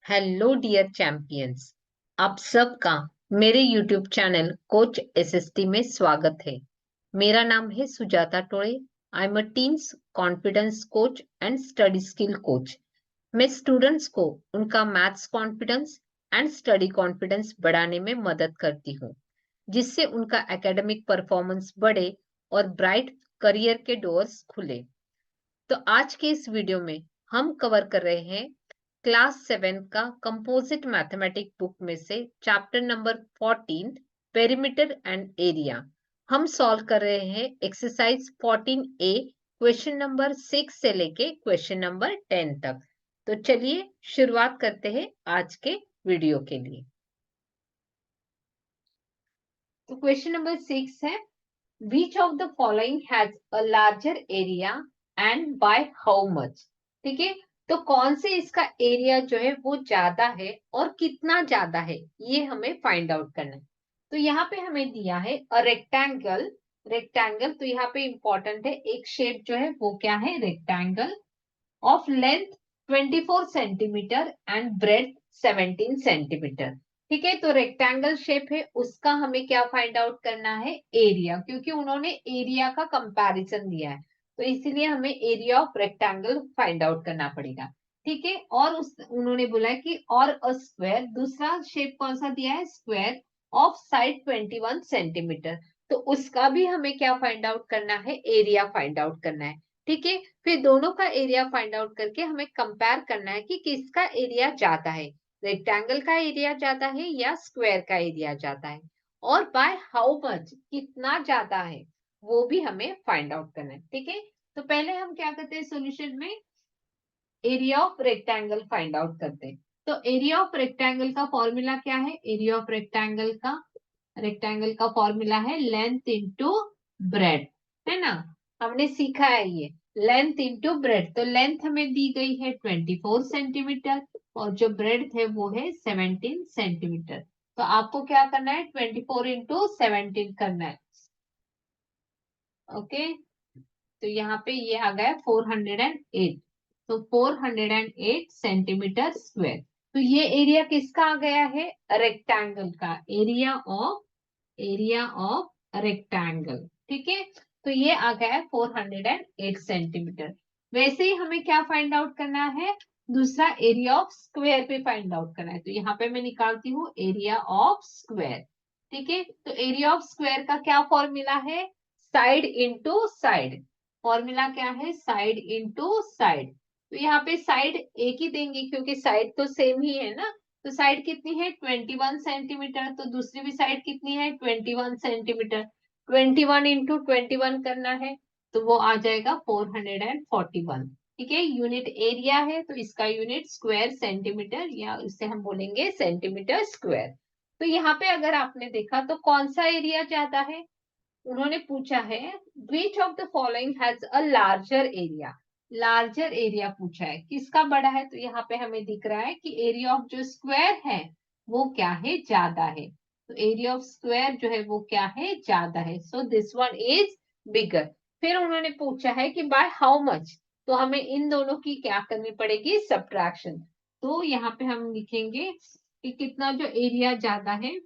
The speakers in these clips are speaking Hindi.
Hello dear champions. आप सबका मेरे यूट्यूब चैनल कोच एसएसटी में स्वागत है। मेरा नाम है Sujata Tode. I am a teens confidence coach and study skill coach. मैं स्टूडेंट्स को उनका maths confidence and study confidence बढ़ाने में मदद करती हूँ, जिससे उनका एकेडमिक परफॉर्मेंस बढ़े और ब्राइट करियर के डोर्स खुले। तो आज के इस वीडियो में हम कवर कर रहे हैं क्लास 7 का कंपोजिट मैथमेटिक बुक में से chapter number 14 perimeter and area. हम सॉल्व कर रहे हैं एक्सरसाइज 14A क्वेश्चन नंबर 6 से लेके क्वेश्चन नंबर 10 तक। तो चलिए शुरुआत करते हैं आज के वीडियो के लिए। तो क्वेश्चन नंबर 6 है, Which of the following has a larger area and by how much? ठीक है, तो कौन से इसका एरिया जो है वो ज्यादा है और कितना ज्यादा है, ये हमें फाइंड आउट करना है। तो यहाँ पे हमें दिया है अ रेक्टेंगल। रेक्टेंगल तो यहाँ पे इंपॉर्टेंट है, एक शेप जो है वो क्या है, rectangle of length 24 centimetre and bread 17 centimetre. ठीक है, तो रेक्टेंगल शेप है, उसका हमें क्या फाइंड आउट करना है, एरिया, क्योंकि उन्होंने एरिया का कंपैरिजन दिया है, तो इसीलिए हमें area of rectangle find out करना पड़ेगा। ठीक है, और उस उन्होंने बोला है कि और अ स्क्वायर, दूसरा शेप कौन सा दिया है, स्क्वायर ऑफ साइड 21 सेंटीमीटर, तो उसका भी हमें क्या फाइंड आउट करना है, एरिया फाइंड आउट करना है। ठीक है, फिर दोनों का एरिया फाइंड आउट करके हमें कंपेयर करना है कि किसका एरिया ज्यादा है, रेक्टेंगल का एरिया ज्यादा है या स्क्वायर का एरिया ज्यादा है, और बाय हाउ मच, कितना ज्यादा है, वो भी हमें फाइंड आउट करना है। ठीक है, तो पहले हम क्या करते हैं, सॉल्यूशन में area of rectangle find out करते हैं। तो एरिया ऑफ रेक्टेंगल का फॉर्मूला क्या है, एरिया ऑफ रेक्टेंगल का फॉर्मूला है लेंथ इंटू ब्रेड, है ना। हमने सीखा है ये लेंथ इंटू ब्रेड। तो लेंथ हमें दी गई है 24 सेंटीमीटर और जो ब्रेड है वो है 17 सेंटीमीटर। तो आपको क्या करना है, 24 इंटू 17 करना है। ओके, तो यहाँ पे ये आ गया 408। तो 408 सेंटीमीटर स्क्वायर। तो ये एरिया किसका आ गया है, रेक्टेंगल का, एरिया ऑफ रेक्टेंगल। ठीक है, तो ये आ गया है 408 सेंटीमीटर। वैसे ही हमें क्या फाइंड आउट करना है, दूसरा एरिया ऑफ स्क्वायर पे फाइंड आउट करना है। तो यहाँ पे मैं निकालती हूँ एरिया ऑफ स्क्वायर। ठीक है, तो एरिया ऑफ स्क्वायर का क्या फॉर्मूला है, साइड इंटू साइड। फॉर्मूला क्या है, साइड इंटू साइड। तो यहाँ पे साइड एक ही देंगे क्योंकि साइड तो सेम ही है ना। तो साइड कितनी है, 21 सेंटीमीटर, तो दूसरी भी साइड कितनी है, 21 सेंटीमीटर। 21 इंटू 21 करना है, तो वो आ जाएगा 441। ठीक है, यूनिट एरिया है तो इसका यूनिट स्क्वायर सेंटीमीटर, या इससे हम बोलेंगे सेंटीमीटर स्क्वायर। तो यहाँ पे अगर आपने देखा तो कौन सा एरिया ज्यादा है, उन्होंने पूछा है विच of the following has a larger area. Larger area पूछा है, किसका बड़ा है, तो यहाँ पे हमें दिख रहा है कि एरिया ऑफ जो स्क्वायर है वो क्या है, ज्यादा है। तो एरिया ऑफ स्क्वायर जो है वो क्या है, ज्यादा है, so this one is bigger. फिर उन्होंने पूछा है कि बाय हाउ मच, तो हमें इन दोनों की क्या करनी पड़ेगी, सब्ट्रैक्शन। तो यहाँ पे हम लिखेंगे कि कितना जो एरिया ज्यादा है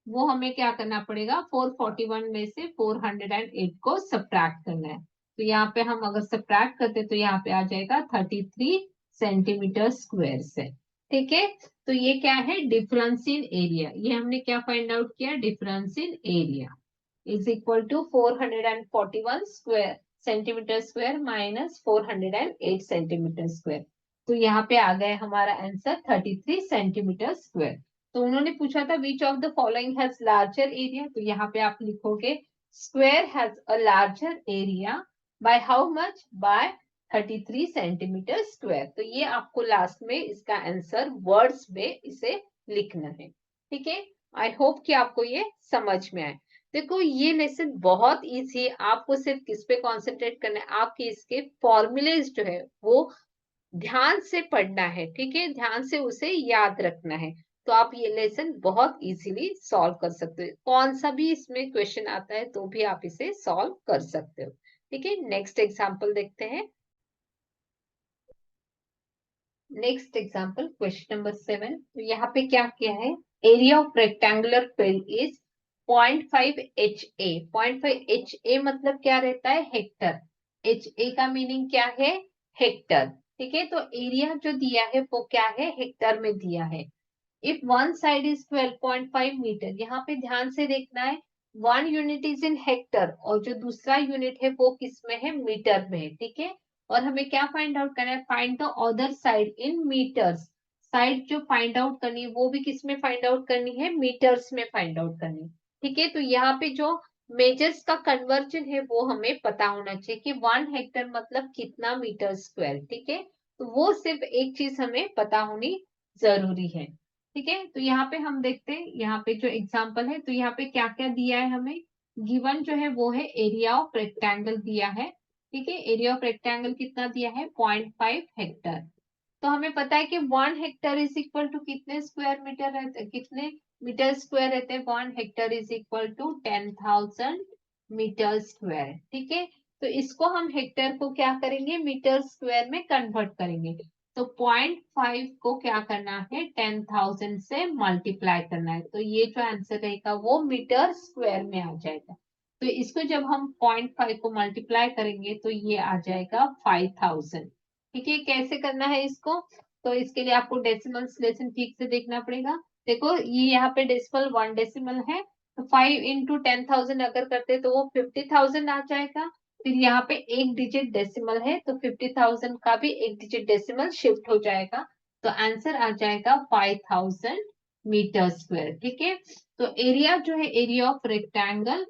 वो हमें क्या करना पड़ेगा, 441 में से 408 को सब्ट्रैक्ट करना है। तो यहाँ पे हम अगर सब्ट्रैक्ट करते तो यहाँ पे आ जाएगा 33 सेंटीमीटर स्क्वायर से। ठीक है, तो ये क्या है, डिफरेंस इन एरिया, ये हमने क्या फाइंड आउट किया, difference in area is equal to 441 square centimetre square minus 408 centimetre square. तो यहाँ पे आ गया हमारा आंसर 33 सेंटीमीटर स्क्वायर। तो उन्होंने पूछा था which of the following has larger area, तो यहाँ पे आप लिखोगे square has a larger area by how much, by 33 centimetre square. तो ये आपको लास्ट में इसका आंसर वर्ड्स में इसे लिखना है। ठीक है, आई होप कि आपको ये समझ में आए। देखो ये लेसन बहुत इजी है, आपको सिर्फ किस पे कंसंट्रेट करना है, आपके इसके फॉर्मूलेज जो है वो ध्यान से पढ़ना है। ठीक है, ध्यान से उसे याद रखना है, तो आप ये लेसन बहुत इजीली सॉल्व कर सकते हो। कौन सा भी इसमें क्वेश्चन आता है तो भी आप इसे सॉल्व कर सकते हो। ठीक है, नेक्स्ट एग्जांपल देखते हैं। Next example question number 7। तो यहाँ पे क्या किया है, area of rectangular field is 0.5 HA। 0.5 HA मतलब क्या रहता है, हेक्टर। HA का मीनिंग क्या है, हेक्टर। ठीक है, तो एरिया जो दिया है वो क्या है, हेक्टर में दिया है। If one side is 12.5 metre, यहाँ पे ध्यान से देखना है, one unit is in hectare और जो दूसरा यूनिट है वो किस में है, मीटर में है। ठीक है, और हमें क्या फाइंड आउट करना है, find the other side in metres. Side जो फाइंड आउट करनी है वो भी किस में फाइंड आउट करनी है, मीटर्स में फाइंड आउट करनी है। ठीक है, तो यहाँ पे जो मेजर्स का कन्वर्जन है वो हमें पता होना चाहिए कि 1 हेक्टर मतलब कितना मीटर स्क्वायर। ठीक है, तो वो सिर्फ एक चीज हमें पता होनी जरूरी है। ठीक है, तो यहाँ पे हम देखते हैं, यहाँ पे जो एग्जांपल है, तो यहाँ पे क्या क्या दिया है हमें, गिवन जो है वो है एरिया ऑफ रेक्टेंगल दिया है। ठीक है, एरिया ऑफ रेक्टेंगल कितना दिया है, 0.5 हेक्टर। तो हमें पता है कि 1 हेक्टर इज इक्वल टू कितने स्क्वायर मीटर रहते हैं, कितने मीटर स्क्वायर रहते हैं, 1 hectare is equal to 10,000 metre square. ठीक है, तो इसको हम हेक्टर को क्या करेंगे, मीटर स्क्वायर में कन्वर्ट करेंगे। तो 0.5 को क्या करना है, 10,000 से मल्टीप्लाई करना है, तो ये जो आंसर रहेगा वो मीटर स्क्वायर में आ जाएगा। तो इसको जब हम 0.5 को मल्टीप्लाई करेंगे तो ये आ जाएगा 5,000। ठीक है, कैसे करना है इसको, तो इसके लिए आपको डेसिमल्स लेसन ठीक से देखना पड़ेगा। देखो ये यहाँ पे डेसिमल 1 डेसिमल है, तो 5 इंटू 10,000 अगर करते तो वो 50,000 आ जाएगा। फिर यहाँ पे एक डिजिट डेसिमल है तो 50,000 का भी एक डिजिट डेसिमल शिफ्ट हो जाएगा, तो आंसर आ जाएगा 5,000 मीटर स्क्वायर। ठीक है, तो एरिया जो है, एरिया ऑफ रेक्टेंगल,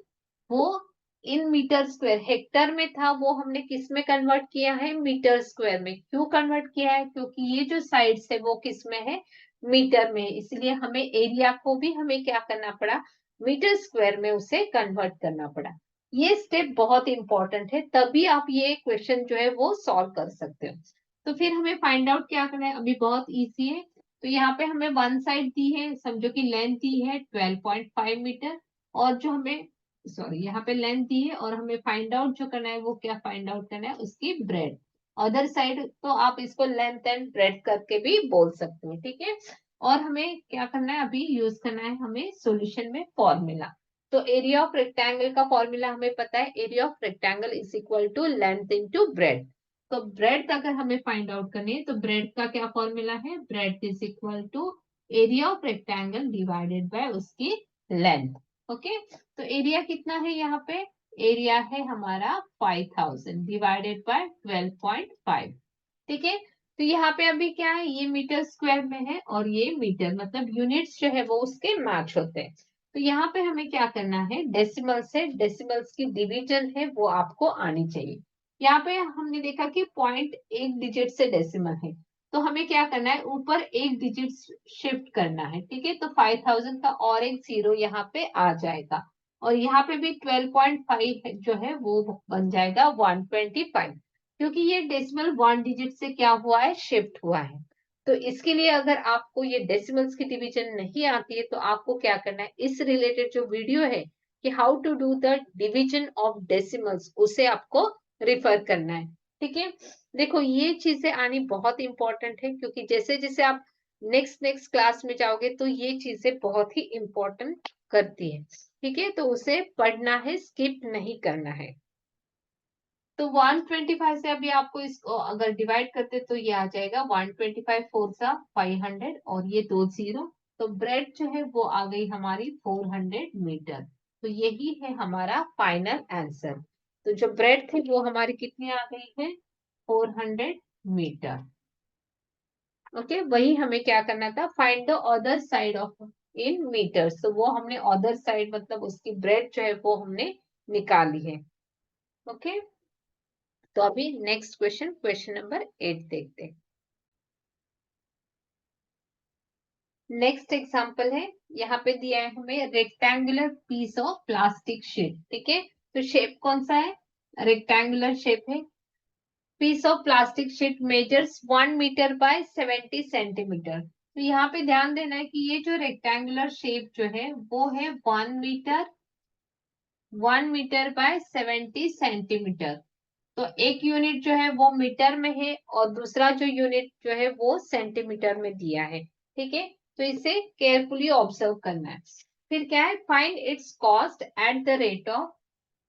वो इन मीटर स्क्वायर, हेक्टर में था वो हमने किस में कन्वर्ट किया है, मीटर स्क्वायर में। क्यों कन्वर्ट किया है, क्योंकि ये जो साइड्स है वो किस में है, मीटर में, इसलिए हमें एरिया को भी हमें क्या करना पड़ा, मीटर स्क्वायर में उसे कन्वर्ट करना पड़ा। ये स्टेप बहुत इंपॉर्टेंट है, तभी आप ये क्वेश्चन जो है वो सॉल्व कर सकते हो। तो फिर हमें फाइंड आउट क्या करना है, अभी बहुत इजी है। तो यहाँ पे हमें वन साइड दी है, समझो कि लेंथ दी है 12.5 मीटर, और जो हमें, सॉरी, यहाँ पे लेंथ दी है और हमें फाइंड आउट जो करना है वो क्या फाइंड आउट करना है, उसकी ब्रेड। अदर साइड तो आप इसको लेंथ एंड ब्रेड करके भी बोल सकते हो। ठीक है, और हमें क्या करना है, अभी यूज करना है हमें सॉल्यूशन में फॉर्मूला। तो एरिया ऑफ रेक्टेंगल का फॉर्मूला हमें पता है, area of rectangle is equal to length into breadth. तो ब्रेड अगर हमें फाइंड आउट करनी है तो ब्रेड का क्या फॉर्मूला है, breadth is equal to area of rectangle divided by उसकी लेंथ। ओके, तो एरिया कितना है यहाँ पे, एरिया है हमारा 5,000 डिवाइडेड बाय 12.5। ठीक है, तो यहाँ पे अभी क्या है, ये मीटर स्क्वायर में है और ये मीटर, मतलब यूनिट्स जो है वो उसके मैच होते हैं। तो यहाँ पे हमें क्या करना है, डेसिमल से डेसिमल्स की डिवीजन है वो आपको आनी चाहिए। यहाँ पे हमने देखा कि पॉइंट एक डिजिट से डेसिमल है, तो हमें क्या करना है, ऊपर एक डिजिट शिफ्ट करना है। ठीक है, तो 5,000 का और एक जीरो यहाँ पे आ जाएगा, और यहाँ पे भी 12.5 जो है वो बन जाएगा 125, क्योंकि ये डेसिमल वन डिजिट से क्या हुआ है, शिफ्ट हुआ है। तो इसके लिए अगर आपको ये डेसिमल्स की डिवीजन नहीं आती है तो आपको क्या करना है, इस रिलेटेड जो वीडियो है कि how to do the division of decimals, उसे आपको रिफर करना है। ठीक है, देखो ये चीजें आनी बहुत इंपॉर्टेंट है, क्योंकि जैसे जैसे आप नेक्स्ट नेक्स्ट क्लास में जाओगे तो ये चीजें बहुत ही इंपॉर्टेंट करती है। ठीक है, तो उसे पढ़ना है, स्किप नहीं करना है। तो 125 से अभी आपको इसको अगर डिवाइड करते तो ये आ जाएगा 125 फोर सा 500 और ये दो जीरो, तो ब्रेड जो है वो आ गई हमारी 400 मीटर। तो यही है हमारा फाइनल आंसर। तो जो ब्रेड थी वो हमारी कितनी आ गई है, 400 मीटर। ओके, वही हमें क्या करना था, find the other side of in metres, तो वो हमने अदर साइड मतलब उसकी ब्रेड जो है वो हमने निकाली है। ओके, तो अभी नेक्स्ट क्वेश्चन, क्वेश्चन नंबर 8 देखते हैं। नेक्स्ट एग्जांपल है, यहाँ पे दिया है हमें rectangular piece of plastic sheet. ठीक है, तो शेप कौन सा है, रेक्टेंगुलर शेप है। Piece of plastic sheet measures 1 metre by 70 centimetre. तो यहाँ पे ध्यान देना है कि ये जो रेक्टेंगुलर शेप जो है वो है 1 मीटर बाय 70 सेंटीमीटर। तो एक यूनिट जो है वो मीटर में है और दूसरा जो यूनिट जो है वो सेंटीमीटर में दिया है। ठीक है, तो इसे केयरफुली ऑब्जर्व करना है। फिर क्या है, find its cost at the rate of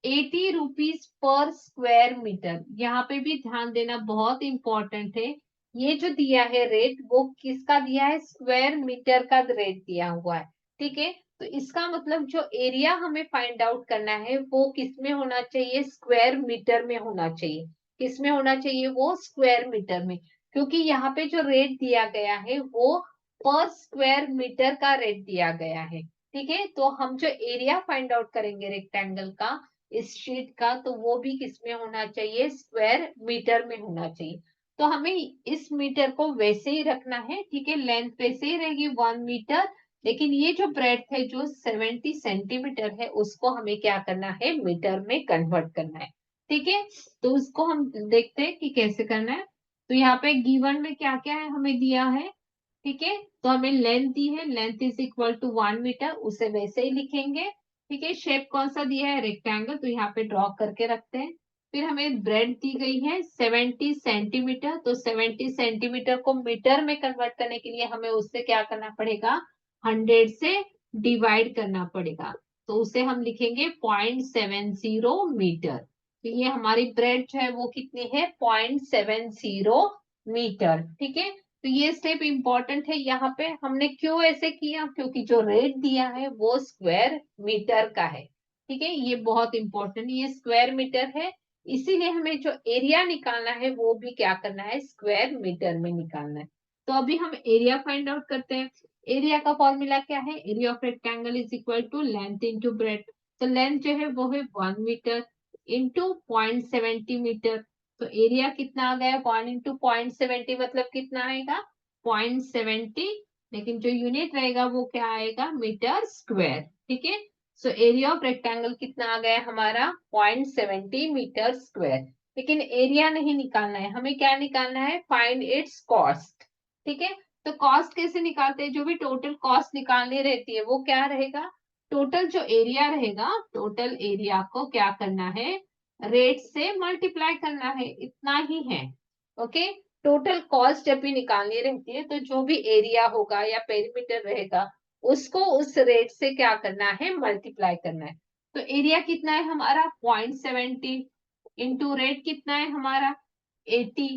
80 rupees per square metre. यहाँ पे भी ध्यान देना बहुत इंपॉर्टेंट है। ये जो दिया है रेट वो किसका दिया है, स्क्वायर मीटर का रेट दिया हुआ है। ठीक है, तो इसका मतलब जो एरिया हमें फाइंड आउट करना है वो किस में होना चाहिए, स्क्वायर मीटर में होना चाहिए। किस में होना चाहिए, वो स्क्वायर मीटर में, क्योंकि यहाँ पे जो रेट दिया गया है वो पर स्क्वायर मीटर का रेट दिया गया है। ठीक है, तो हम जो एरिया फाइंड आउट करेंगे रेक्टेंगल का, इस शीट का, तो वो भी किसमें होना चाहिए, स्क्वायर मीटर में होना चाहिए। तो हमें इस मीटर को वैसे ही रखना है। ठीक है, लेंथ वैसे ही रहेगी 1 मीटर, लेकिन ये जो ब्रेड्थ है जो 70 सेंटीमीटर है उसको हमें क्या करना है, मीटर में कन्वर्ट करना है। ठीक है, तो उसको हम देखते हैं कि कैसे करना है। तो यहाँ पे गिवन में क्या क्या है हमें दिया है। ठीक है, तो हमें लेंथ दी है, length is equal to 1 metre, उसे वैसे ही लिखेंगे। ठीक है, शेप कौन सा दिया है, रेक्टेंगल, तो यहाँ पे ड्रॉ करके रखते हैं। फिर हमें ब्रेड दी गई है 70 सेंटीमीटर, तो 70 सेंटीमीटर को मीटर में कन्वर्ट करने के लिए हमें उससे क्या करना पड़ेगा, 100 से डिवाइड करना पड़ेगा। तो उसे हम लिखेंगे 0.70 मीटर। तो ये हमारी ब्रेड जो है वो कितनी है, 0.70 मीटर। ठीक है, तो ये स्टेप इंपॉर्टेंट है। यहाँ पे हमने क्यों ऐसे किया, क्योंकि जो रेट दिया है वो स्क्वायर मीटर का है। ठीक है, ये बहुत इंपॉर्टेंट, ये स्क्वायर मीटर है, इसीलिए हमें जो एरिया निकालना है वो भी क्या करना है, स्क्वायर मीटर में निकालना है। तो अभी हम एरिया फाइंड आउट करते हैं। एरिया का फॉर्मूला क्या है, area of rectangle is equal to length into breadth. तो लेंथ जो है वो है 1 मीटर इंटू 0.70 मीटर। तो एरिया कितना आ गया, 1 इंटू 0.70 मतलब कितना आएगा, 0.70, लेकिन जो यूनिट रहेगा वो क्या आएगा, मीटर स्क्वायर। ठीक है, सो एरिया ऑफ रेक्टेंगल कितना आ गया हमारा, 0.70 मीटर स्क्वायर। लेकिन एरिया नहीं निकालना है, हमें क्या निकालना है, फाइंड इट्स कॉस्ट। ठीक है, तो कॉस्ट कैसे निकालते हैं, जो भी टोटल कॉस्ट निकालनी रहती है वो क्या रहेगा, टोटल जो एरिया रहेगा, टोटल एरिया को क्या करना है, रेट से मल्टीप्लाई करना है, इतना ही है। ओके, टोटल कॉस्ट जब भी निकालनी रहती है तो जो भी एरिया होगा या पेरीमीटर रहेगा उसको उस रेट से क्या करना है, मल्टीप्लाई करना है। तो एरिया कितना है हमारा, 0.70 इंटू रेट कितना है हमारा, 80।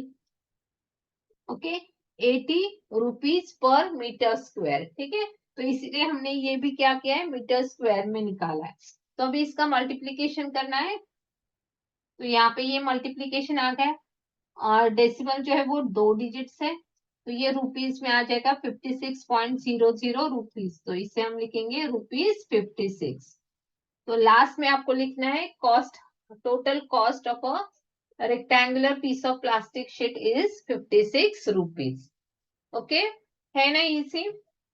Okay, 80 rupees per metre square. ठीक है, तो इसलिए हमने ये भी क्या किया है, मीटर स्क्वायर में निकाला है। तो अभी इसका मल्टीप्लीकेशन करना है, तो यहाँ पे ये मल्टीप्लीकेशन आ गया और डेसिमल जो है वो 2 डिजिट्स है, तो ये रुपीज में आ जाएगा 56.00 रुपीज, तो इसे हम लिखेंगे रुपीज 56। तो लास्ट में आपको लिखना है cost, total cost of a rectangular piece of plastic sheet is 56 rupees. Okay, है ना इजी।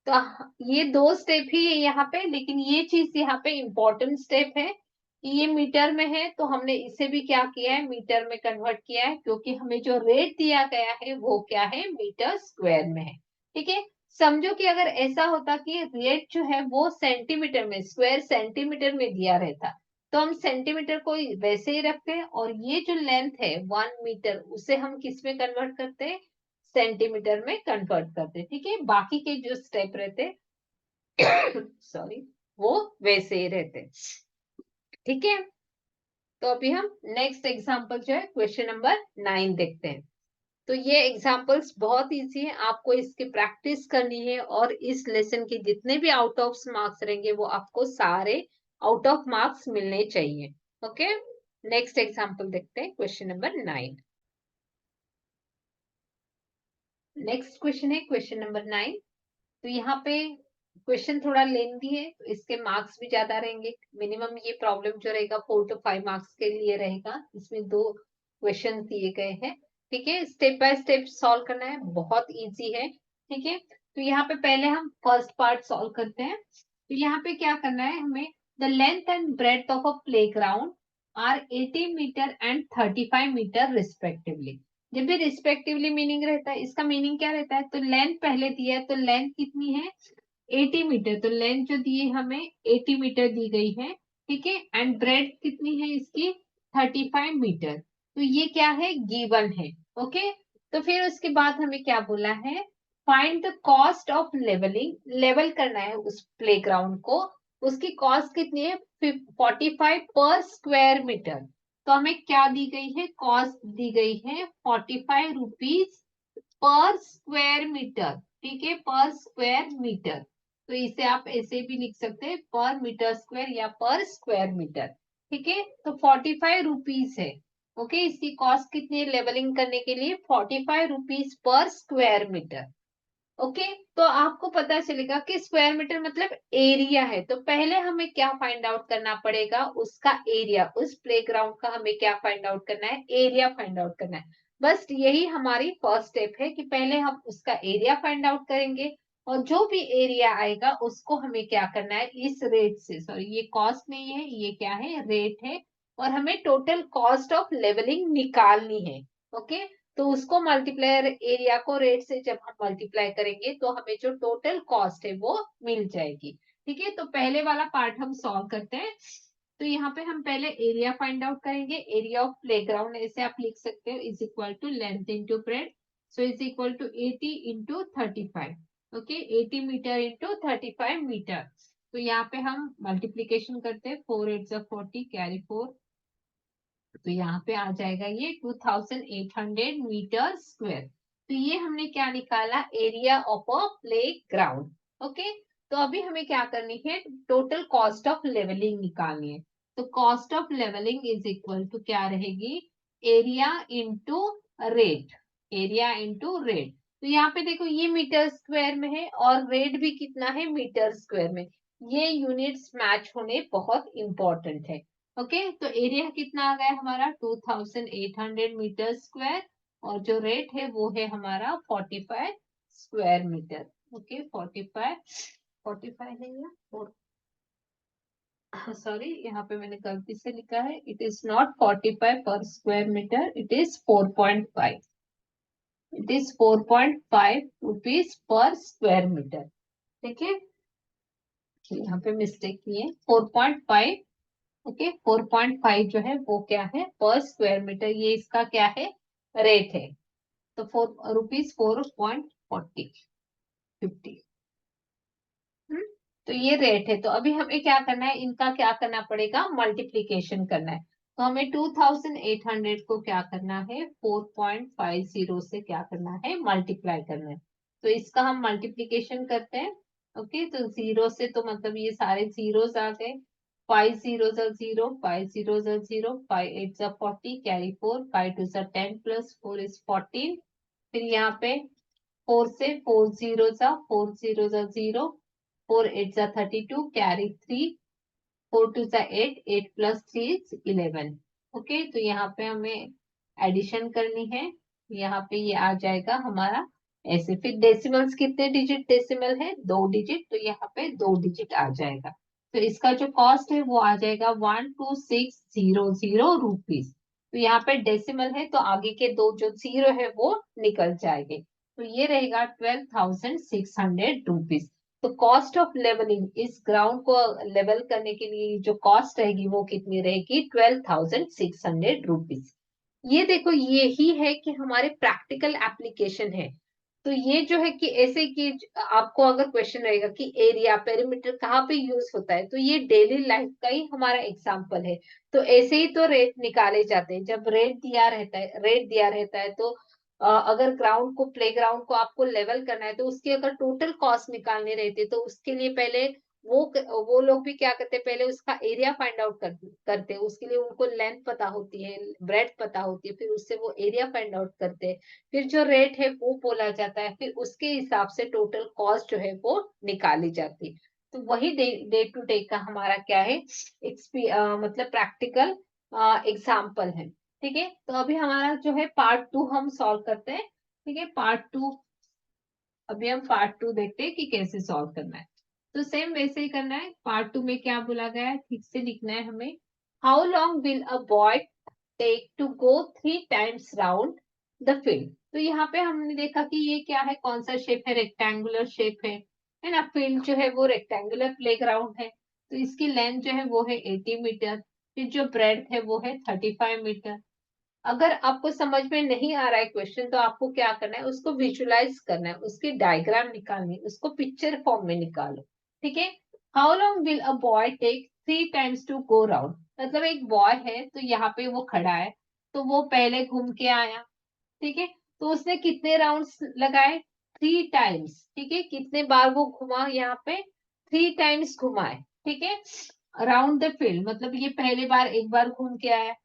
तो ये 2 स्टेप ही है यहाँ पे, लेकिन ये चीज यहाँ पे इंपॉर्टेंट स्टेप है कि ये मीटर में है, तो हमने इसे भी क्या किया है, मीटर में कन्वर्ट किया है, क्योंकि हमें जो रेट दिया गया है वो क्या है, मीटर स्क्वायर में है। ठीक है, समझो कि अगर ऐसा होता कि रेट जो है वो सेंटीमीटर में, स्क्वायर सेंटीमीटर में दिया रहता, तो हम सेंटीमीटर को वैसे ही रखते हैं और ये जो लेंथ है 1 मीटर उसे हम किस में कन्वर्ट करते हैं, सेंटीमीटर में कन्वर्ट करते। ठीक है, बाकी के जो स्टेप रहते सॉरी वो वैसे ही रहते। ठीक है, तो अभी हम नेक्स्ट एग्जांपल जो है क्वेश्चन नंबर 9 देखते हैं। तो ये एग्जांपल्स बहुत इजी है, आपको इसकी प्रैक्टिस करनी है और इस लेसन के जितने भी आउट ऑफ मार्क्स रहेंगे वो आपको सारे आउट ऑफ मार्क्स मिलने चाहिए। ओके, नेक्स्ट एग्जांपल देखते हैं, क्वेश्चन नंबर 9। नेक्स्ट क्वेश्चन है क्वेश्चन नंबर 9। तो यहाँ पे क्वेश्चन थोड़ा लेंथी है तो इसके मार्क्स भी ज्यादा रहेंगे। मिनिमम ये प्रॉब्लम जो रहेगा 4 to 5 मार्क्स के लिए रहेगा। इसमें 2 क्वेश्चन दिए गए हैं। ठीक है, स्टेप बाय स्टेप सॉल्व करना है, बहुत इजी है। ठीक है, तो यहाँ पे पहले हम फर्स्ट पार्ट सॉल्व करते हैं। तो यहाँ पे क्या करना है हमें, the length and breadth of a playground are 80 metre and 35 metre respectively. जब भी रिस्पेक्टिवली मीनिंग रहता है, इसका मीनिंग क्या रहता है, तो लेंथ पहले दिया है, तो लेंथ कितनी है 80 मीटर, तो लेंथ जो दी है हमें 80 मीटर दी गई है। ठीक है, एंड ब्रेड कितनी है इसकी 35 मीटर। तो ये क्या है, गिवन है। ओके, तो फिर उसके बाद हमें क्या बोला है, find the cost of levelling, level करना है उस प्लेग्राउंड को, उसकी कॉस्ट कितनी है 45 पर स्क्वायर मीटर। तो हमें क्या दी गई है, कॉस्ट दी गई है 45 रुपीज पर स्क्वायर मीटर। ठीक है, पर स्क्वायर मीटर, तो इसे आप ऐसे भी लिख सकते हैं पर मीटर स्क्वायर या पर स्क्वायर मीटर। ठीक है, तो 45 रुपीज है। ओके, इसकी कॉस्ट कितनी है लेवलिंग करने के लिए, 45 rupees per square metre. Okay, तो आपको पता चलेगा कि स्क्वायर मीटर मतलब एरिया है। तो पहले हमें क्या फाइंड आउट करना पड़ेगा, उसका एरिया, उस प्लेग्राउंड का हमें क्या फाइंड आउट करना है, एरिया फाइंड आउट करना है। बस यही हमारी फर्स्ट स्टेप है कि पहले हम उसका एरिया फाइंड आउट करेंगे, और जो भी एरिया आएगा उसको हमें क्या करना है, इस रेट से, सॉरी ये कॉस्ट नहीं है, ये क्या है, रेट है, और हमें टोटल कॉस्ट ऑफ लेवलिंग निकालनी है। ओके, तो उसको मल्टीप्लायर, एरिया को रेट से जब हम मल्टीप्लाई करेंगे तो हमें जो टोटल कॉस्ट है वो मिल जाएगी। ठीक है, तो पहले वाला पार्ट हम सॉल्व करते हैं। तो यहाँ पे हम पहले एरिया फाइंड आउट करेंगे, एरिया ऑफ प्लेग्राउंड ऐसे आप लिख सकते हो, is equal to length into breadth, so is equal to 80 into 35। Okay, 80 metre into 35 metre. तो यहाँ पे हम मल्टीप्लीकेशन करते हैं, 4 8 40 कैरी 4, तो यहाँ पे आ जाएगा ये 2800 मीटर स्क्वायर। तो ये हमने क्या निकाला, area of a play ground. Okay, तो अभी हमें क्या करनी है, टोटल कॉस्ट ऑफ लेवलिंग निकालनी है। तो cost of levelling is equal to क्या रहेगी, area into rate, area into rate. तो यहाँ पे देखो ये मीटर स्क्वायर में है और रेट भी कितना है, मीटर स्क्वायर में। ये यूनिट्स मैच होने बहुत इंपॉर्टेंट है। ओके, तो एरिया कितना आ गया हमारा 2800 मीटर स्क्वायर, और जो रेट है वो है हमारा 45 स्क्वायर मीटर। ओके, 45, 45 नहीं है, सॉरी यहाँ पे मैंने गलती से लिखा है, it is not 45 per square metre, it is 4.5, it is 4.5 rupees per square metre. ठीक है, यहाँ पे मिस्टेक की है, 4.5। ओके, 4.5 जो है वो क्या है, पर स्क्वायर मीटर, ये इसका क्या है, रेट है। तो 4 रुपीज 4.40 50। तो ये रेट है। तो अभी हमें क्या करना है, इनका क्या करना पड़ेगा, मल्टीप्लीकेशन करना है। तो हमें 2800 को क्या करना है, 4.50 से क्या करना है, मल्टीप्लाई करना है। तो इसका हम मल्टीप्लीकेशन करते हैं। ओके, तो जीरो से, तो मतलब ये सारे जीरोस आ गए, 5 0 0, 5 0 0, 5 8 40 कैरी 4, 5 2 10 प्लस 4 इज 14। फिर यहाँ पे 4 से 4 0 0, 4 8 32 कैरी 3, 4 2 8, 8 प्लस 3 इज 11। ओके, तो यहाँ पे हमें एडिशन करनी है, यहाँ पे ये आ जाएगा हमारा ऐसे। फिर डेसिमल्स कितने डिजिट डेसिमल है, 2 डिजिट, तो यहाँ पे 2 डिजिट आ जाएगा। तो इसका जो कॉस्ट है वो आ जाएगा 12600 रुपीज। तो यहाँ पे डेसिमल है तो आगे के दो जो जीरो है वो निकल जाएंगे, तो ये रहेगा 12,600 रुपीज। तो कॉस्ट ऑफ लेवलिंग, इस ग्राउंड को लेवल करने के लिए जो कॉस्ट रहेगी वो कितनी रहेगी, 12,600 रुपीज। ये देखो यही है कि हमारे प्रैक्टिकल एप्लीकेशन है। तो ये जो है कि ऐसे कि आपको अगर क्वेश्चन रहेगा कि एरिया पेरीमीटर कहाँ पे यूज होता है, तो ये डेली लाइफ का ही हमारा एग्जांपल है। तो ऐसे ही तो रेट निकाले जाते हैं, जब रेट दिया रहता है, रेट दिया रहता है तो अगर ग्राउंड को, प्ले ग्राउंड को आपको लेवल करना है तो उसकी अगर टोटल कॉस्ट निकालनी रहती है तो उसके लिए पहले वो लोग भी क्या करते हैं, पहले उसका एरिया फाइंड आउट करते हैं। उसके लिए उनको लेंथ पता होती है, ब्रेड्थ पता होती है, फिर उससे वो एरिया फाइंड आउट करते हैं। फिर जो रेट है वो बोला जाता है, फिर उसके हिसाब से टोटल कॉस्ट जो है वो निकाली जाती है। तो वही डे टू डे का हमारा क्या है, मतलब प्रैक्टिकल एग्जाम्पल है। ठीक है, तो अभी हमारा जो है पार्ट 2 हम सॉल्व करते हैं। ठीक है, पार्ट 2, अभी हम पार्ट 2 देखते हैं कि कैसे सॉल्व करना है। तो सेम वैसे ही करना है। पार्ट 2 में क्या बोला गया है, ठीक से लिखना है हमें। How long will a boy take to go 3 times round the field. तो यहाँ पे हमने देखा कि ये क्या है, कौन सा शेप है, रेक्टेंगुलर शेप है ना। फील्ड जो है वो रेक्टेंगुलर प्लेग्राउंड है, तो इसकी लेंथ जो है वो है 80 मीटर, फिर जो ब्रेड्थ है वो है 35 मीटर। अगर आपको समझ में नहीं आ रहा है क्वेश्चन, तो आपको क्या करना है, उसको विजुलाइज करना है, उसकी डायग्राम निकालनी है, उसको पिक्चर फॉर्म में निकालो। ठीक है। How long will a boy take 3 times to go round. मतलब एक बॉय है, तो यहाँ पे वो खड़ा है, तो वो पहले घूम के आया। ठीक है। तो उसने कितने राउंड्स लगाए? 3 times। ठीक है। कितने बार वो घुमा यहाँ पे? 3 times घुमा है। ठीक है। अराउंड द फील्ड, मतलब ये पहले बार एक बार घूम के आया,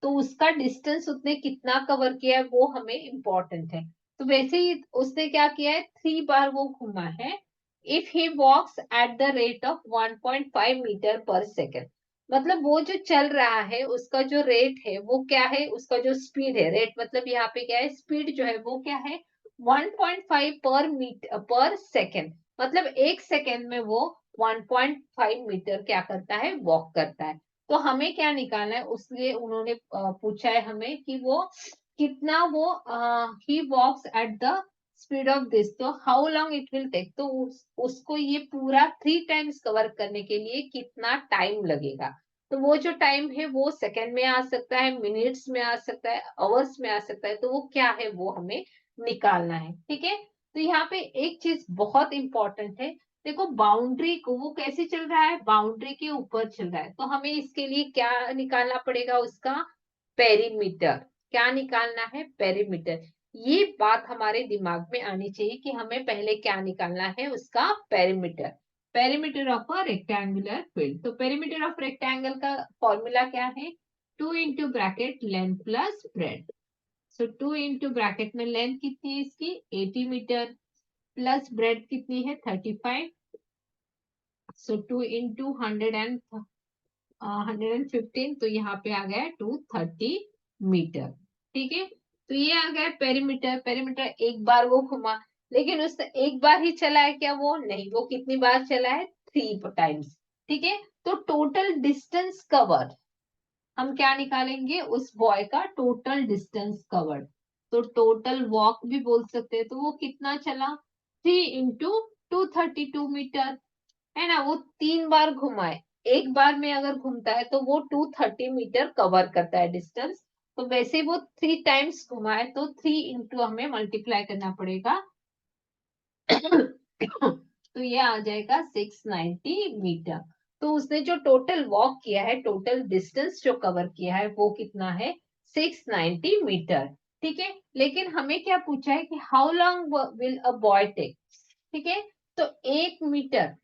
तो उसका डिस्टेंस उसने कितना कवर किया है वो हमें इम्पोर्टेंट है। तो वैसे ही उसने क्या किया है, 3 बार वो घूमा है। If he walks at the rate of 1.5 metre per second, मतलब वो जो चल रहा है उसका जो रेट है वो क्या है, उसका जो स्पीड है, रेट मतलब यहाँ पे क्या है, स्पीड जो है वो क्या है, 1.5 पर मीटर पर सेकेंड, मतलब 1 सेकेंड में वो 1.5 मीटर क्या करता है, वॉक करता है। तो हमें क्या निकालना है, उसलिए उन्होंने पूछा है हमें कि वो कितना वो ही walks at the speed of this, तो how long it will take, तो उसको ये पूरा 3 times कवर करने के लिए कितना टाइम लगेगा। तो वो जो टाइम है वो सेकेंड में आ सकता है, मिनट्स में आ सकता है, आवर्स में आ सकता है, तो वो क्या है वो हमें निकालना है। ठीक है। तो यहाँ पे एक चीज बहुत इंपॉर्टेंट है, देखो बाउंड्री को वो कैसे चल रहा है, बाउंड्री के ऊपर चल रहा है, तो हमें इसके लिए क्या निकालना पड़ेगा, उसका पेरीमीटर। क्या निकालना है, पेरीमीटर। ये बात हमारे दिमाग में आनी चाहिए कि हमें पहले क्या निकालना है, उसका perimeter. Perimeter of a rectangular field, तो पेरीमीटर ऑफ रेक्टेंगल का फॉर्मूला क्या है, 2 into bracket length plus breadth. So 2 into bracket में लेंथ कितनी है इसकी, 80 मीटर, प्लस ब्रेड कितनी है, 35। सो 2 इंटू 100 एंड 115, तो यहाँ पे आ गया 230 मीटर। ठीक है। तो ये आ गया पेरीमीटर। पेरीमीटर एक बार वो घुमा, लेकिन उसने एक बार ही चला है क्या, वो नहीं, वो कितनी बार चला है, 3 times। ठीक है। तो टोटल डिस्टेंस कवर्ड, हम क्या निकालेंगे, उस बॉय का टोटल डिस्टेंस कवर्ड। तो टोटल वॉक भी बोल सकते हैं, तो वो कितना चला, 3 इंटू 232 मीटर, है ना। वो 3 बार घुमा है, एक बार में अगर घूमता है तो वो 230 मीटर कवर करता है डिस्टेंस। तो वैसे वो 3 times घुमा है, तो 3 इंटू हमें मल्टीप्लाई करना पड़ेगा। तो ये आ जाएगा 690 मीटर। तो उसने जो टोटल वॉक किया है, टोटल डिस्टेंस जो कवर किया है वो कितना है, 690 मीटर। ठीक है। लेकिन हमें क्या पूछा है कि how long will a boy take. ठीक है। तो 1 मीटर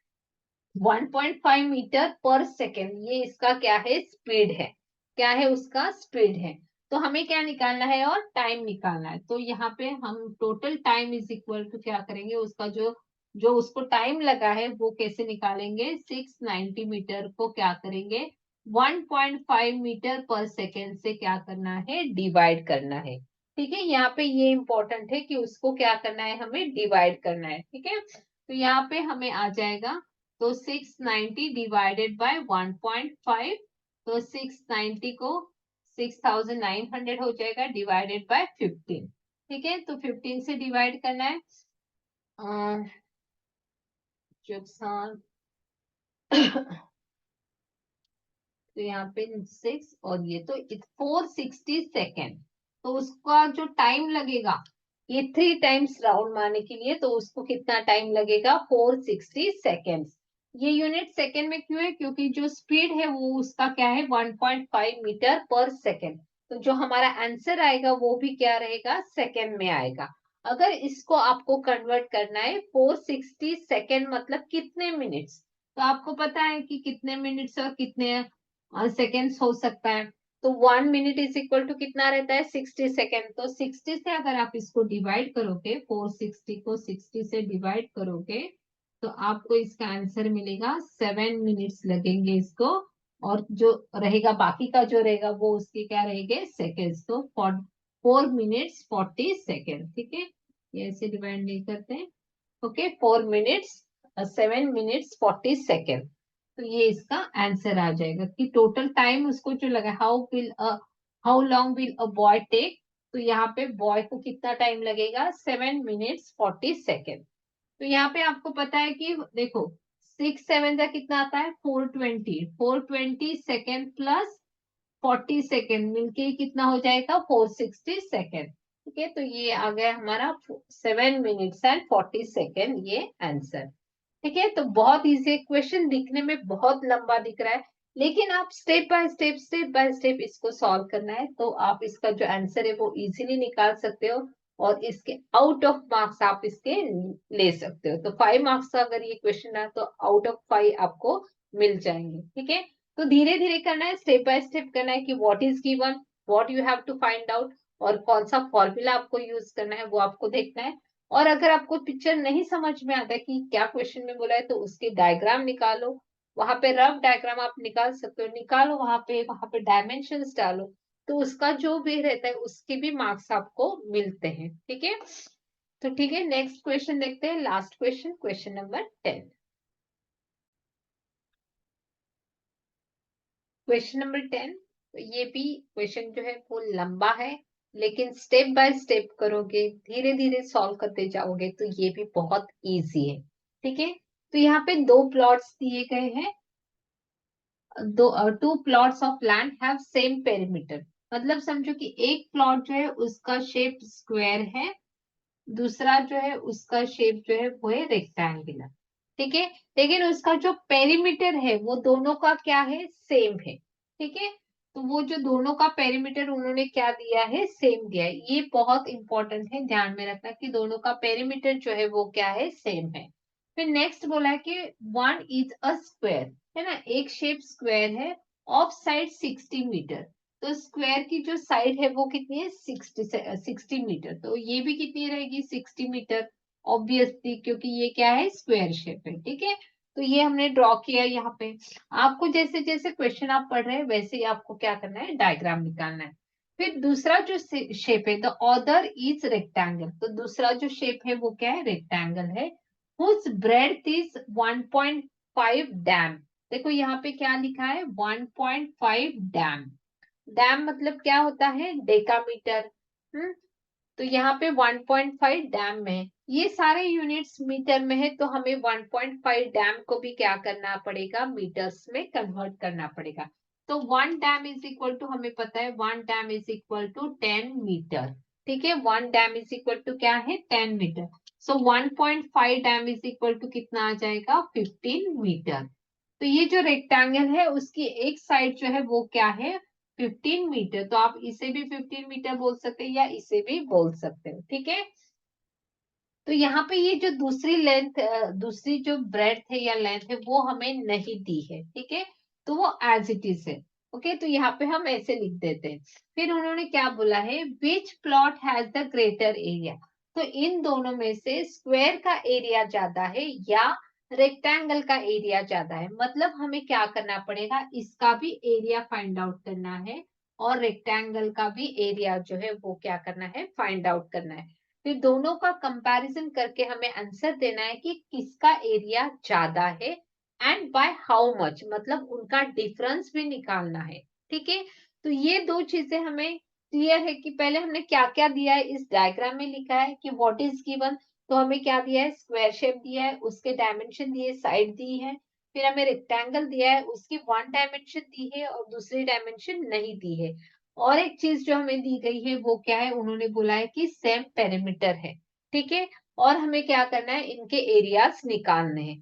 1.5 मीटर पर सेकेंड, ये इसका क्या है, स्पीड है। क्या है, उसका स्पीड है। तो हमें क्या निकालना है, और टाइम निकालना है। तो यहाँ पे हम total time is equal to क्या करेंगे, उसका जो जो उसको टाइम लगा है वो कैसे निकालेंगे, 690 मीटर को क्या करेंगे, 1.5 मीटर पर सेकेंड से क्या करना है, डिवाइड करना है। ठीक है। यहाँ पे ये इंपॉर्टेंट है कि उसको क्या करना है, हमें डिवाइड करना है। ठीक है। तो यहाँ पे हमें आ जाएगा, तो 690 डिवाइडेड बाय 1.5, तो 690 को 6900 हो जाएगा, डिवाइडेड बाय 15। ठीक है। तो 15 से डिवाइड करना है, नुकसान। तो यहाँ पे 6 और ये तो 460 सेकेंड। तो उसका जो टाइम लगेगा, ये 3 times राउंड मारने के लिए, तो उसको कितना टाइम लगेगा, 460 सेकेंड्स। ये यूनिट सेकेंड में क्यों है, क्योंकि जो स्पीड है वो उसका क्या है, 1.5 मीटर पर सेकेंड। तो जो हमारा आंसर आएगा वो भी क्या रहेगा, सेकेंड में आएगा। अगर इसको आपको कन्वर्ट करना है, 460 सेकेंड मतलब कितने मिनट्स, तो आपको पता है कि कितने मिनट्स और कितने सेकेंड्स हो सकता है। तो 1 मिनट इज इक्वल टू कितना रहता है, 60 सेकेंड। तो 60 से अगर आप इसको डिवाइड करोगे, 460 को 60 से डिवाइड करोगे, तो आपको इसका आंसर मिलेगा, 7 मिनट्स लगेंगे इसको। और जो रहेगा बाकी का जो रहेगा वो उसके क्या रहेंगे, सेकेंड्स। तो 4 मिनट्स 40 सेकेंड। ठीक है। ये ऐसे डिवाइड नहीं करते। Okay, 4 minutes 7 minutes 40 second. तो ये इसका आंसर आ जाएगा कि टोटल टाइम उसको जो लगा, how long will a boy take. तो यहाँ पे बॉय को कितना टाइम लगेगा, 7 मिनट्स 40 सेकेंड। तो यहाँ पे आपको पता है कि देखो, 6 7 का कितना आता है, 420 420 सेकेंड प्लस 40 सेकेंड मिलके कितना हो जाएगा 460 सेकेंड। ठीक है, तो ये आ गया हमारा 7 मिनट्स एंड 40 सेकेंड ये आंसर। ठीक है, तो बहुत इजी क्वेश्चन, दिखने में बहुत लंबा दिख रहा है, लेकिन आप स्टेप बाय स्टेप इसको सॉल्व करना है, तो आप इसका जो आंसर है वो इजीली निकाल सकते हो, और इसके आउट ऑफ मार्क्स आप इसके ले सकते हो। तो 5 मार्क्स का अगर ये क्वेश्चन है तो आउट ऑफ 5 आपको मिल जाएंगे। ठीक है, तो धीरे धीरे करना है, स्टेप बाय स्टेप करना है कि what is given, what you have to find out, और कौन सा फॉर्मूला आपको यूज करना है वो आपको देखना है। और अगर आपको पिक्चर नहीं समझ में आता कि क्या क्वेश्चन में बोला है, तो उसके डायग्राम निकालो, वहां पे रफ डायग्राम आप निकाल सकते हो, निकालो वहां पे डायमेंशंस डालो, तो उसका जो भी रहता है उसके भी मार्क्स आपको मिलते हैं। ठीक है, तो ठीक है, नेक्स्ट क्वेश्चन देखते हैं, last question, question number 10। Question number 10, तो ये भी क्वेश्चन जो है वो लंबा है, लेकिन स्टेप बाय स्टेप करोगे, धीरे धीरे सॉल्व करते जाओगे तो ये भी बहुत इजी है। ठीक है, तो यहाँ पे दो प्लॉट्स दिए गए हैं, दो two plots of land have same perimeter, मतलब समझो कि एक प्लॉट जो है उसका शेप स्क्वायर है, दूसरा जो है उसका शेप जो है वो है रेक्टेंगुलर। ठीक है, लेकिन उसका जो पेरीमीटर है वो दोनों का क्या है, सेम है। ठीक है, तो वो जो दोनों का पेरीमीटर उन्होंने क्या दिया है, सेम दिया है, ये बहुत इंपॉर्टेंट है, ध्यान में रखना कि दोनों का पेरीमीटर जो है वो क्या है, सेम है। फिर नेक्स्ट बोला है कि वन इज अ स्क्वायर, है ना, एक शेप स्क्वायर है, ऑफ साइड 60 मीटर, तो स्क्वायर की जो साइड है वो कितनी है, 60 मीटर, तो ये भी कितनी रहेगी, 60 मीटर, ऑब्वियसली, क्योंकि ये क्या है, स्क्वायर शेप है। ठीक है, तो ये हमने ड्रॉ किया यहाँ पे। आपको जैसे जैसे क्वेश्चन आप पढ़ रहे हैं वैसे ही आपको क्या करना है, डायग्राम निकालना है। फिर दूसरा जो शेप है, द अदर इज रेक्टेंगल, तो दूसरा जो शेप है वो क्या है, रेक्टेंगल है, whose breadth is 1.5 डैम। देखो यहाँ पे क्या लिखा है, 1.5 डैम, डैम मतलब क्या होता है, डेकामीटर। तो यहाँ पे 1.5 डैम में है, ये सारे यूनिट्स मीटर में है, तो हमें 1.5 डैम को भी क्या करना पड़ेगा, मीटर्स में कन्वर्ट करना पड़ेगा। तो 1 डैम इज इक्वल टू, हमें पता है 1 dam is equal to 10 metre. ठीक है, 1 डैम इज इक्वल टू क्या है, 10 metre. So 1.5 dam is equal to कितना आ जाएगा, 15 मीटर। तो ये जो रेक्टेंगल है उसकी एक साइड जो है वो क्या है, 15 मीटर, तो आप इसे भी 15 मीटर बोल सकते हैं या इसे भी बोल सकते हैं। ठीक है, तो यहाँ पे ये जो दूसरी लेंथ, दूसरी जो ब्रेड्थ है या लेंथ है वो हमें नहीं दी है। ठीक है, तो वो एज इट इज है। ओके, तो यहाँ पे हम ऐसे लिख देते हैं। फिर उन्होंने क्या बोला है, which plot has the greater area, तो इन दोनों में से स्क्वायर का एरिया ज्यादा है या रेक्टेंगल का एरिया ज्यादा है, मतलब हमें क्या करना पड़ेगा, इसका भी एरिया फाइंड आउट करना है, और रेक्टेंगल का भी एरिया जो है वो क्या करना है, फाइंड आउट करना है। फिर दोनों का कंपैरिजन करके हमें आंसर देना है कि किसका एरिया ज्यादा है, एंड बाय हाउ मच, मतलब उनका डिफरेंस भी निकालना है। ठीक है, तो ये दो चीजें हमें क्लियर है कि पहले हमने क्या क्या दिया है, इस डायग्राम में लिखा है कि व्हाट इज गिवन, तो हमें क्या दिया है, स्क्वायर शेप दिया है, उसके डायमेंशन दिए, साइड दी है। फिर हमें रेक्टेंगल दिया है, उसकी 1 डायमेंशन दी है और दूसरी डायमेंशन नहीं दी है। और एक चीज जो हमें दी गई है वो क्या है, उन्होंने बोला है कि सेम पेरीमीटर है। ठीक है, और हमें क्या करना है, इनके एरियाज निकालने हैं।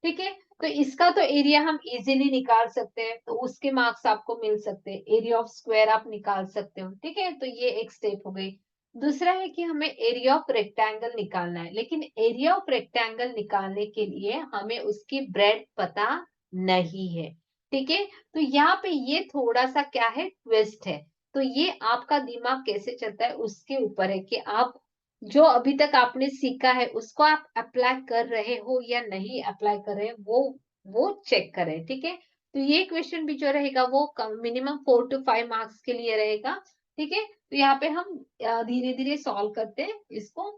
ठीक है, तो इसका तो एरिया हम इजीली निकाल सकते हैं, तो उसके मार्क्स आपको मिल सकते हैं, एरिया ऑफ स्क्वायर आप निकाल सकते हो। ठीक है, तो ये एक स्टेप हो गई। दूसरा है कि हमें एरिया ऑफ रेक्टेंगल निकालना है, लेकिन एरिया ऑफ रेक्टेंगल निकालने के लिए हमें उसकी ब्रेड पता नहीं है। ठीक है, तो यहाँ पे ये थोड़ा सा क्या है, ट्विस्ट है। तो ये आपका दिमाग कैसे चलता है उसके ऊपर है कि आप जो अभी तक आपने सीखा है उसको आप अप्लाई कर रहे हो या नहीं अप्लाई कर रहे हैं, वो चेक करें। ठीक है, तो ये क्वेश्चन भी जो रहेगा वो मिनिमम 4 to 5 मार्क्स के लिए रहेगा। ठीक है, तो यहाँ पे हम धीरे धीरे सॉल्व करते हैं इसको।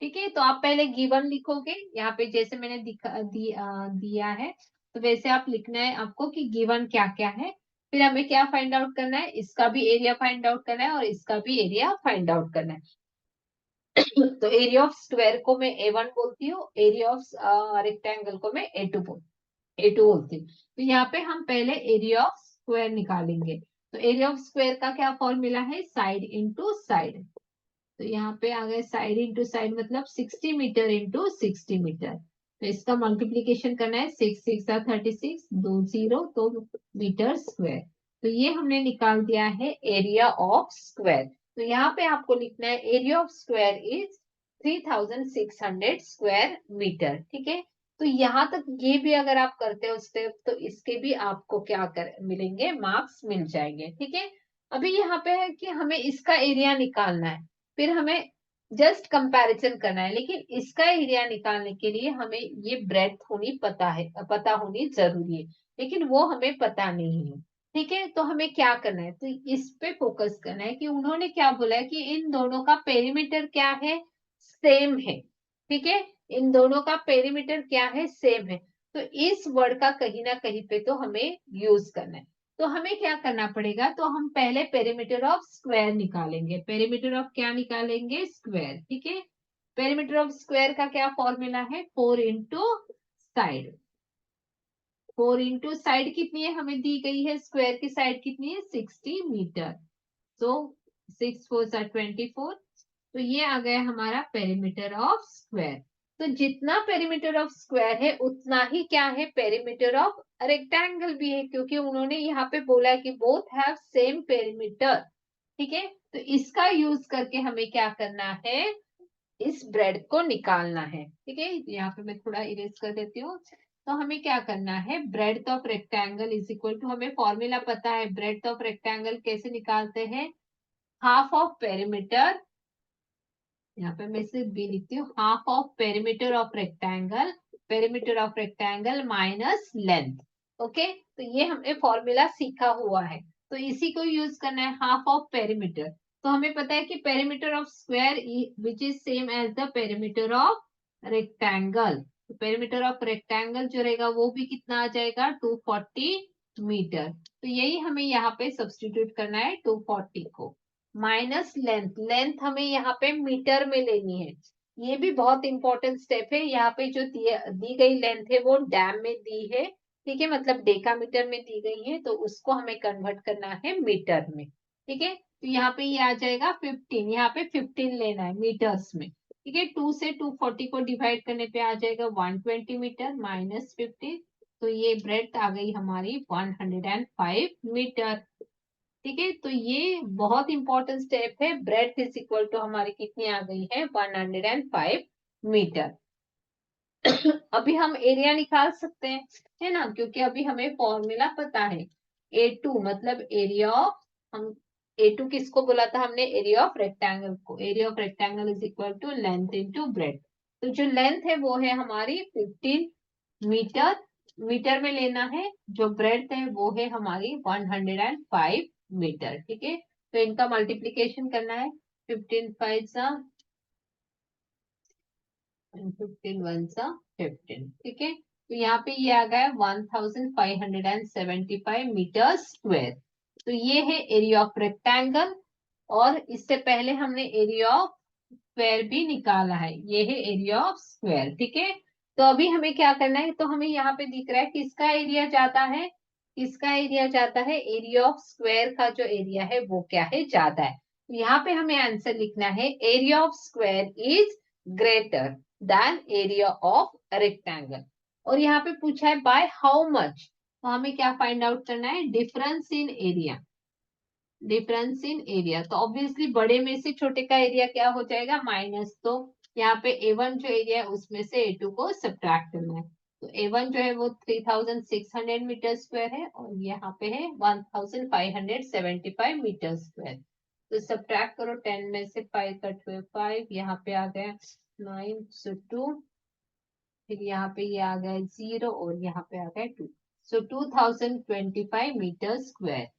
ठीक है, तो आप पहले गिवन लिखोगे, यहाँ पे जैसे मैंने दिया है, तो वैसे आप लिखना है आपको कि गिवन क्या क्या है। फिर हमें क्या फाइंड आउट करना है, इसका भी एरिया फाइंड आउट करना है और इसका भी एरिया फाइंड आउट करना है। तो एरिया ऑफ स्क्वायर को मैं A1 बोलती हूँ, एरिया ऑफ रेक्टेंगल को मैं A2 बोलती हूँ। तो यहाँ पे हम पहले एरिया ऑफ स्क्वायर निकालेंगे। तो एरिया ऑफ स्क्वायर का क्या फॉर्मूला है, साइड इंटू साइड। तो यहाँ पे आ गए साइड इंटू साइड मतलब 60 मीटर इंटू 60 मीटर। तो इसका मल्टीप्लीकेशन करना है, 6 6 36, 2 0 तो मीटर स्क्वायर। तो ये हमने निकाल दिया है एरिया ऑफ स्क्वायर। तो यहाँ पे आपको लिखना है area of square is 3600 square metre. ठीक है, तो यहाँ तक ये भी अगर आप करते हो स्टेप तो इसके भी आपको क्या कर मिलेंगे, मार्क्स मिल जाएंगे। ठीक है, अभी यहाँ पे है कि हमें इसका एरिया निकालना है, फिर हमें जस्ट कंपैरिजन करना है, लेकिन इसका एरिया निकालने के लिए हमें ये ब्रेड्थ होनी पता होनी जरूरी है, लेकिन वो हमें पता नहीं है। ठीक है, तो हमें क्या करना है, तो इस पे फोकस करना है कि उन्होंने क्या बोला है कि इन दोनों का पेरीमीटर क्या है, सेम है। ठीक है, इन दोनों का पेरीमीटर क्या है, सेम है। तो इस वर्ड का कहीं ना कहीं पे तो हमें यूज करना है। तो हमें क्या करना पड़ेगा, तो हम पहले पेरीमीटर ऑफ स्क्वायर निकालेंगे। पेरीमीटर ऑफ क्या निकालेंगे, स्क्वायर। ठीक है, पेरीमीटर ऑफ स्क्वायर का क्या फॉर्मूला है, 4 इंटू साइड। 4 इंटू साइड कितनी है, हमें दी गई है स्क्वायर की साइड कितनी है, 60 मीटर। तो 6 4 24। तो ये आ गया हमारा पेरीमीटर ऑफ स्क्वायर। तो जितना पेरीमीटर ऑफ स्क्वायर है उतना ही क्या है, पेरीमीटर ऑफ रेक्टेंगल भी है, क्योंकि उन्होंने यहाँ पे बोला है कि बोथ हैव सेम पेरीमीटर। ठीक है, तो इसका यूज करके हमें क्या करना है, इस ब्रेड को निकालना है। ठीक है, यहाँ पे मैं थोड़ा इरेज कर देती हूँ। तो हमें क्या करना है, breadth of rectangle is equal to, हमें फॉर्मूला पता है ब्रेड ऑफ रेक्टेंगल कैसे निकालते हैं, हाफ ऑफ पेरीमीटर, यहाँ पे मैं सिर्फ बी लिखती हूँ, half of perimeter of rectangle, perimeter of rectangle minus length. Okay, तो ये हमने फॉर्मूला सीखा हुआ है, तो इसी को यूज करना है, हाफ ऑफ पेरीमीटर। तो हमें पता है कि perimeter of square which is same as the perimeter of rectangle. तो पेरीमीटर ऑफ रेक्टेंगल जो रहेगा वो भी कितना आ जाएगा, 240 मीटर। तो यही हमें यहाँ पे सब्सटीट्यूट करना है 240 को, माइनस लेंथ। लेंथ हमें यहाँ पे मीटर में लेनी है, ये भी बहुत इंपॉर्टेंट स्टेप है। यहाँ पे जो दी गई लेंथ है वो डैम में दी है। ठीक है, मतलब डेकामीटर में दी गई है, तो उसको हमें कन्वर्ट करना है मीटर में। ठीक है, तो यहाँ पे ये आ जाएगा 15, यहाँ पे 15 लेना है मीटर्स में। ठीक है, 2 से 240 को डिवाइड करने पे आ जाएगा 120 मीटर माइनस 15। तो ये ब्रेड्थ आ गई हमारी 105 मीटर। ठीक है, तो ये बहुत इंपॉर्टेंट स्टेप है। ब्रेड्थ इज इक्वल टू हमारी कितनी आ गई है, 105 मीटर। अभी हम एरिया निकाल सकते हैं, है ना, क्योंकि अभी हमें फॉर्मूला पता है। A2 मतलब एरिया ऑफ, हम A2 किसको बोला था हमने, एरिया ऑफ रेक्टेंगल को। Area of rectangle is equal to length into breadth. तो जो लेंथ है वो है हमारी 15 मीटर, मीटर में लेना है। जो ब्रेड्थ है वो है हमारी 105 मीटर। ठीक है, तो इनका मल्टीप्लीकेशन करना है, 15 5 सा 15 1 सा 15। ठीक है, तो यहाँ पे ये आ गया 1575 मीटर स्क्वायर। तो ये है एरिया ऑफ रेक्टेंगल, और इससे पहले हमने एरिया ऑफ स्क्वायर भी निकाला है, ये है एरिया ऑफ स्क्वायर। ठीक है, तो अभी हमें क्या करना है, तो हमें यहाँ पे दिख रहा है किसका एरिया जाता है, किसका एरिया जाता है, एरिया ऑफ स्क्वायर का जो एरिया है वो क्या है, ज्यादा है। तो यहाँ पे हमें आंसर लिखना है, area of square is greater then area of rectangle. और यहाँ पे पूछा है बाय हाउ मच, तो हमें क्या फाइंड आउट करना है, difference in area. Difference in area, तो ऑब्वियसली बड़े में से छोटे का एरिया क्या हो जाएगा, माइनस। तो यहाँ पे A1 जो एरिया है उसमें से A2 को सब्ट्रैक्ट करना है। तो A1 जो है वो 3600 मीटर स्क्वायर है, और यहाँ पे है 1575 मीटर स्क्वायर। तो सब्ट्रैक्ट करो, 10 में से 5 कट हुए 5, यहाँ पे आ गया 9 सो 2, फिर यहाँ पे ये आ गया 0, और यहाँ पे आ गया 2। सो 2025 मीटर स्क्वायर।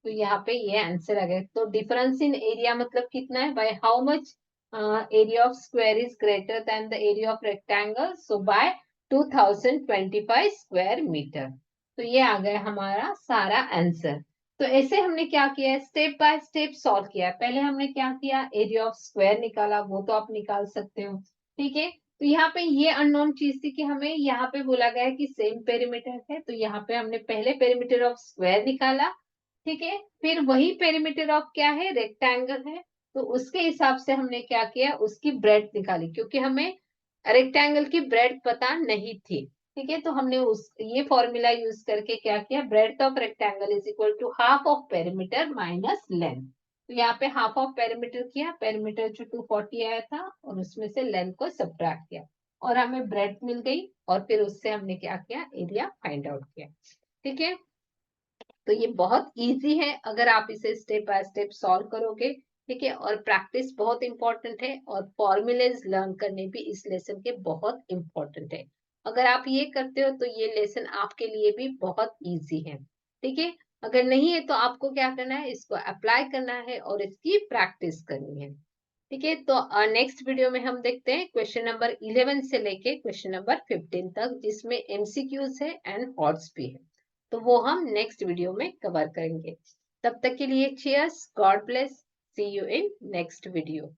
तो यहाँ पे ये आंसर आ गया। तो डिफरेंस इन एरिया मतलब कितना है, by how much area of square is greater than the area of rectangle, so by 2025 square metre. तो ये आ गया हमारा सारा आंसर। तो ऐसे हमने क्या किया है, स्टेप बाय स्टेप सॉल्व किया है। पहले हमने क्या किया, एरिया ऑफ स्क्वायर निकाला, वो तो आप निकाल सकते हो। ठीक है, तो यहाँ पे ये अननोन चीज थी कि हमें यहाँ पे बोला गया है कि सेम पेरीमीटर है, तो यहाँ पे हमने पहले पेरीमीटर ऑफ स्क्वायर निकाला, ठीक है। फिर वही पेरीमीटर ऑफ क्या है, रेक्टेंगल है, तो उसके हिसाब से हमने क्या किया, उसकी ब्रेड्थ निकाली, क्योंकि हमें रेक्टेंगल की ब्रेड्थ पता नहीं थी। ठीक है, तो हमने उस ये फॉर्मूला यूज करके क्या किया, breadth of rectangle is equal to half of perimeter minus length. तो यहाँ पे हाफ ऑफ पेरीमीटर किया, पेरीमीटर जो 240 आया था, और उसमें से लेंथ को सब्ट्रैक्ट किया, और हमें ब्रेड्थ मिल गई, और फिर उससे हमने क्या किया, एरिया फाइंड आउट किया। ठीक है, तो ये बहुत इजी है अगर आप इसे स्टेप बाय स्टेप सॉल्व करोगे। ठीक है, और प्रैक्टिस बहुत इंपॉर्टेंट है, और फॉर्मूलेज लर्न करने भी इस लेसन के बहुत इंपॉर्टेंट है। अगर आप ये करते हो तो ये लेसन आपके लिए भी बहुत इजी है। ठीक है, अगर नहीं है तो आपको क्या करना है, इसको अप्लाई करना है और इसकी प्रैक्टिस करनी है। ठीक है, तो नेक्स्ट वीडियो में हम देखते हैं क्वेश्चन नंबर 11 से लेके क्वेश्चन नंबर 15 तक, जिसमें एमसीक्यूज है एंड हॉट्स भी है, तो वो हम नेक्स्ट वीडियो में कवर करेंगे। तब तक के लिए cheers, God bless, see you in next video.